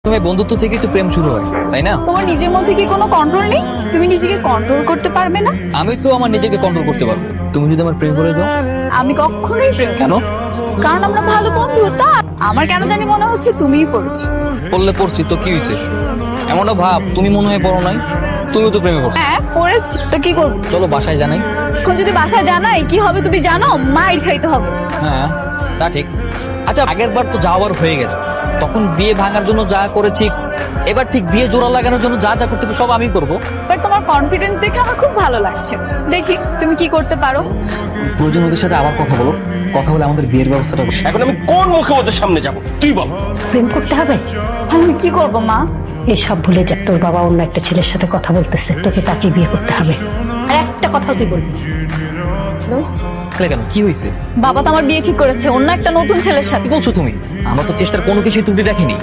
তুমি বন্ধুত্ব থেকেই তো প্রেম শুরু হয়, তাই না? তোমার নিজের মধ্যে কি কোনো কন্ট্রোল নেই? তুমি নিজেকে কন্ট্রোল করতে পারবে না? আমি তো আমার নিজেকে কন্ট্রোল করতে পারবো। তুমি যদি আমার প্রেম করে দাও। আমি কখনোই প্রেম কেন? কারণ আমরা ভালো বন্ধু। তা আমার কেন জানি মনে হচ্ছে তুমিই পড়েছো। পড়লে পড়ছি তো কি হয়েছে? এমনটা ভাব তুমি মনে হয় পড়ো নাই, তুমিও তো প্রেমে পড়ছো। হ্যাঁ পড়েছি, তো কি করবো? চলো বাসায় জানাই। এখন যদি বাসায় জানাই কি হবে তুমি জানো? মাইর খাইতে হবে। হ্যাঁ তা ঠিক। আচ্ছা আগের বার তো যাওয়ার হয়ে গেছে, তখন বিয়ে ভাঙার জন্য যা করেছি, এবার ঠিক বিয়ে জোড়া লাগানোর জন্য যা যা করতে হবে সব আমি করবো। বাট তোমার কনফিডেন্স দেখে আমার খুব ভালো লাগছে। দেখি তুমি কি করতে পারো। প্রয়োজন ওদের সাথে আবার কথা বলো, কথা বলে আমাদের বিয়ের ব্যবস্থাটা করো। এখন আমি কোন মুখে ওদের সামনে যাব তুই বল। প্রেম করতে হবে? তাহলে আমি কি করবো মা? এসব ভুলে যা, তোর বাবা অন্য একটা ছেলের সাথে কথা বলতেছে, তোকে তাকে বিয়ে করতে হবে। আর একটা কথাও তুই বলবি না। হ্যালো? কেন কি হয়েছে? বাবা তো আমার বিয়ে ঠিক করেছে অন্য একটা নতুন ছেলের সাথে। কি বলছো তুমি? আমার তো চেষ্টার কোনো কিছুই তুমি দেখেনি।